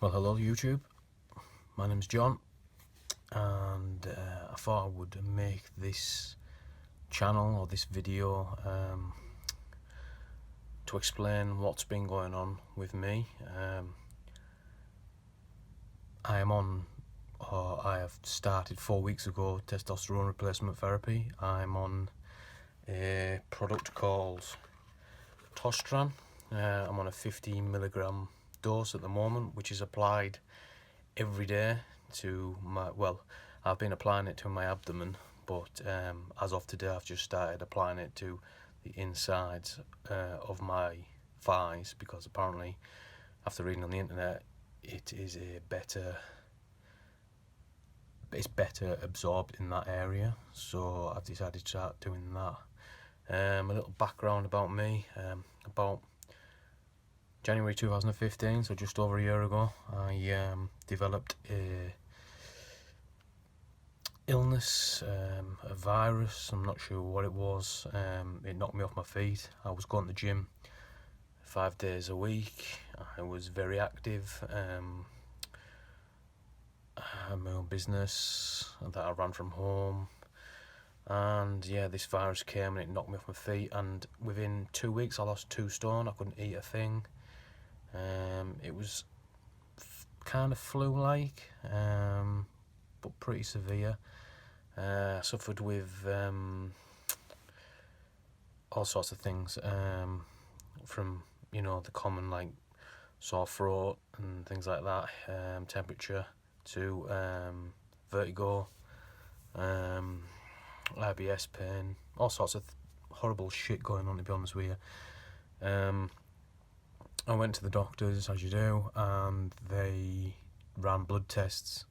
Well, hello YouTube, my name's John, and I thought I would make this channel or this video to explain what's been going on with me. I have started 4 weeks ago testosterone replacement therapy. I'm on a product called Testosterone. I'm on a 15mg dose at the moment, which is applied every day to my, well, I've been applying it to my abdomen, but as of today I've just started applying it to the insides of my thighs, because apparently, after reading on the internet, it's better absorbed in that area. So I've decided to start doing that. A little background about me. About January 2015, so just over a year ago, I developed a illness, a virus. I'm not sure what it was. It knocked me off my feet. I was going to the gym 5 days a week. I was very active. I had my own business that I ran from home, and yeah, this virus came and it knocked me off my feet, and within 2 weeks I lost 2 stone. I couldn't eat a thing. It was kind of flu-like, but pretty severe. I suffered with all sorts of things, from the common like sore throat and things like that, temperature, to vertigo, IBS pain, all sorts of horrible shit going on, to be honest with you. I went to the doctors, as you do, and they ran blood tests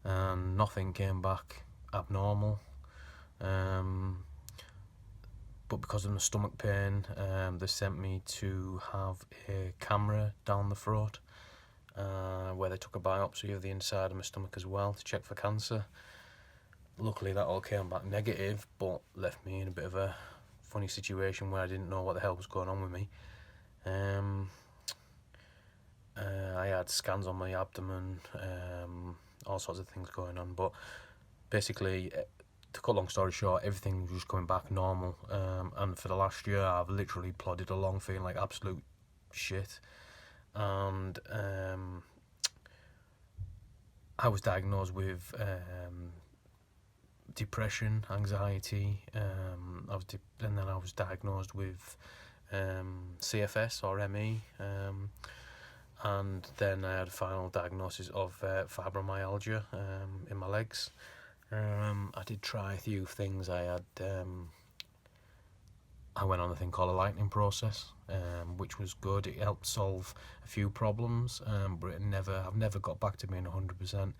and nothing came back abnormal. But because of my stomach pain, they sent me to have a camera down the throat, where they took a biopsy of the inside of my stomach as well to check for cancer. Luckily that all came back negative, but left me in a bit of a funny situation where I didn't know what the hell was going on with me. I had scans on my abdomen, all sorts of things going on, but basically, to cut a long story short, everything was just coming back normal, and for the last year I've literally plodded along feeling like absolute shit. And I was diagnosed with depression, anxiety, and then I was diagnosed with CFS or ME, and then I had a final diagnosis of fibromyalgia in my legs. I did try a few things. I went on a thing called a lightning process, which was good. It helped solve a few problems, but I've never got back to being 100%.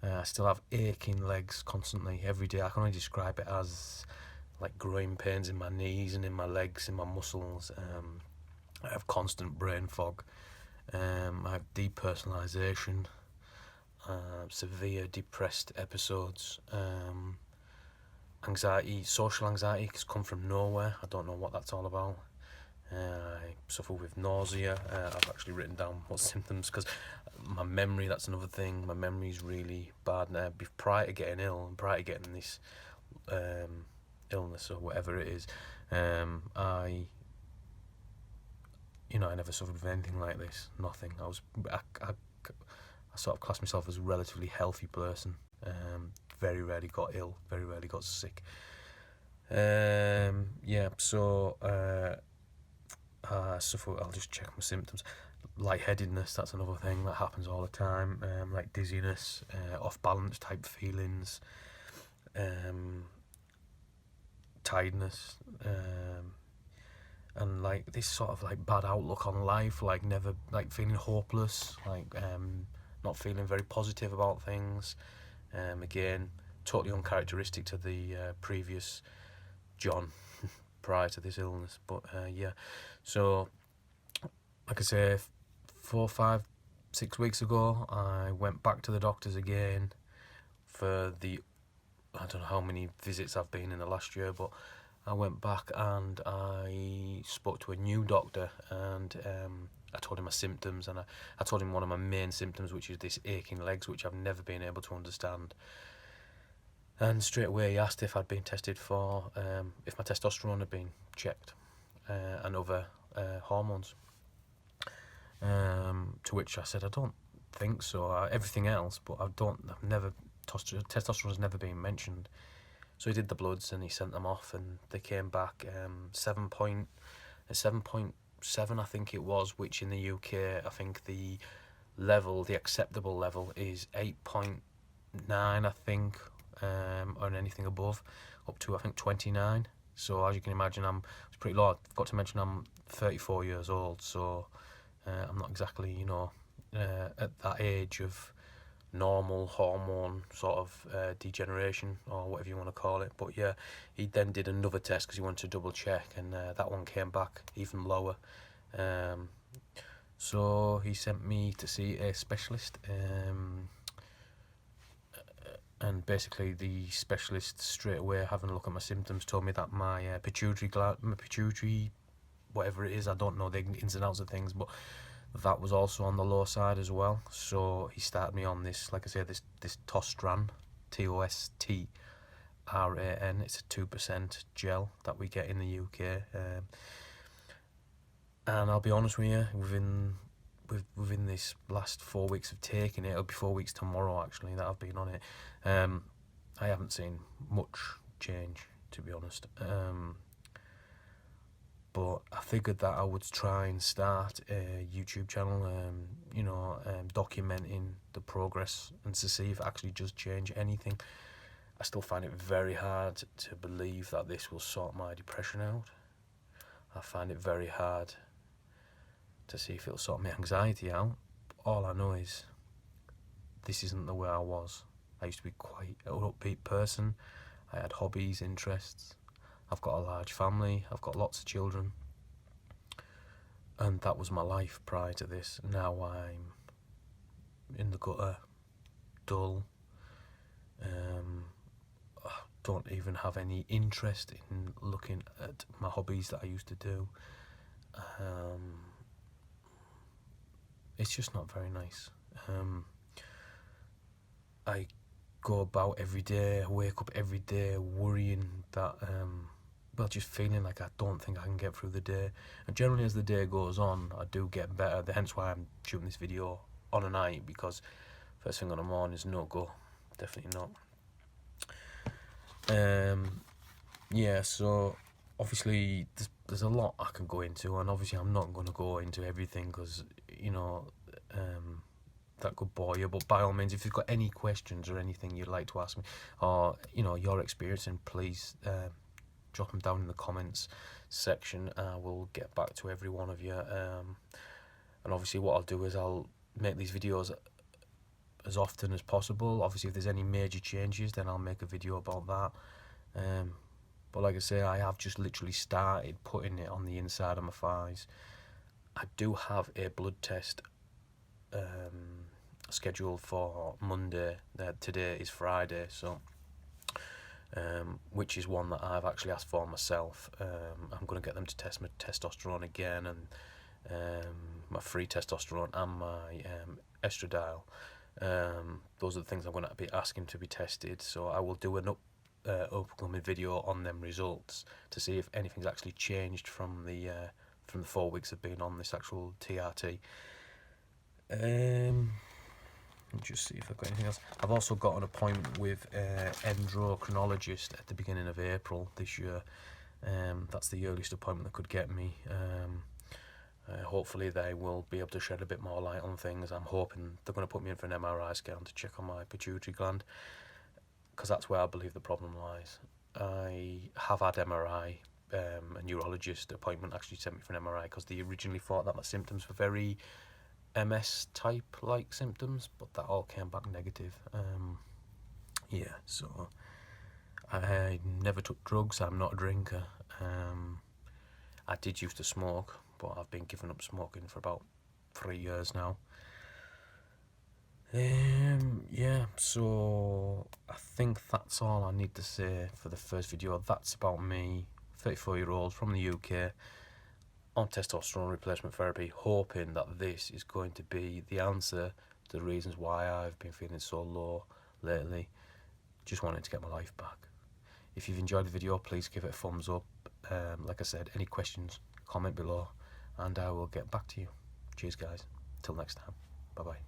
I still have aching legs constantly, every day. I can only describe it as like growing pains in my knees and in my legs, in my muscles. I have constant brain fog. I have depersonalization, severe depressed episodes, anxiety, social anxiety has come from nowhere. I don't know what that's all about. I suffer with nausea. I've actually written down what symptoms, because my memory, that's another thing. My memory is really bad now. Prior to getting ill and prior to getting this illness or whatever it is, I never suffered with anything like this. Nothing. I sort of class myself as a relatively healthy person. Very rarely got ill, very rarely got sick. So I suffer. I'll just check my symptoms. Lightheadedness, that's another thing that happens all the time. Like dizziness, off balance type feelings, tiredness, and like this sort of like bad outlook on life, like never, like feeling hopeless, like not feeling very positive about things. Again, totally uncharacteristic to the previous John prior to this illness. But yeah, so like I say, 4, 5, 6 weeks ago, I went back to the doctors again for I don't know how many visits I've been in the last year, but I went back and I spoke to a new doctor, and I told him my symptoms, and I told him one of my main symptoms, which is this aching legs, which I've never been able to understand. And straight away he asked if I'd been tested for, if my testosterone had been checked, and other hormones. To which I said, I don't think so. Everything else, but testosterone has never been mentioned. So he did the bloods and he sent them off, and they came back 7.7, I think it was, which in the UK, I think the acceptable level is 8.9, I think, or anything above, up to I think 29. So as you can imagine, it's pretty low. I've got to mention I'm 34 years old, so I'm not exactly, you know, at that age of normal hormone sort of degeneration, or whatever you want to call it. But yeah, he then did another test because he wanted to double check, and that one came back even lower. So he sent me to see a specialist, and basically the specialist straight away, having a look at my symptoms, told me that my pituitary, whatever it is, I don't know the ins and outs of things, but that was also on the low side as well. So he started me on this, like I say, this Tostran, Tostran. It's a 2% gel that we get in the UK, and I'll be honest with you, within this last 4 weeks of taking it, it'll be 4 weeks tomorrow actually that I've been on it, I haven't seen much change, to be honest. But I figured that I would try and start a YouTube channel, documenting the progress and to see if it actually does change anything. I still find it very hard to believe that this will sort my depression out. I find it very hard to see if it'll sort my anxiety out. All I know is this isn't the way I was. I used to be quite an upbeat person. I had hobbies, interests. I've got a large family. I've got lots of children. And that was my life prior to this. Now I'm in the gutter, dull. I don't even have any interest in looking at my hobbies that I used to do. It's just not very nice. I go about every day, wake up every day worrying that, just feeling like I don't think I can get through the day. And generally as the day goes on, I do get better. Hence why I'm shooting this video on a night, because first thing on the morning is no go. Definitely not. Yeah, so obviously there's a lot I can go into, and obviously I'm not going to go into everything because, that could bore you. But by all means, if you've got any questions or anything you'd like to ask me, or your experience, and please drop them down in the comments section. I will get back to every one of you. And obviously what I'll do is I'll make these videos as often as possible. Obviously if there's any major changes, then I'll make a video about that. But like I say, I have just literally started putting it on the inside of my thighs. I do have a blood test scheduled for Monday. Today is Friday, so which is one that I've actually asked for myself. I'm going to get them to test my testosterone again, and my free testosterone and my estradiol. Those are the things I'm going to be asking to be tested, so I will do an upcoming video on them results to see if anything's actually changed from the 4 weeks of being on this actual TRT. Just see if I've got anything else. I've also got an appointment with an endocrinologist at the beginning of April this year. That's the earliest appointment that could get me. Hopefully they will be able to shed a bit more light on things. I'm hoping they're going to put me in for an MRI scan to check on my pituitary gland, because that's where I believe the problem lies. I have had MRI. A neurologist appointment actually sent me for an MRI because they originally thought that my symptoms were very MS type like symptoms, but that all came back negative. Yeah, so I never took drugs. I'm not a drinker. I did used to smoke, but I've been giving up smoking for about 3 years now. Yeah, so I think that's all I need to say for the first video. That's about me, 34-year-old from the UK. on testosterone replacement therapy, hoping that this is going to be the answer to the reasons why I've been feeling so low lately. Just wanting to get my life back. If you've enjoyed the video, please give it a thumbs up. Like I said, any questions, comment below, and I will get back to you. Cheers guys, till next time, bye bye.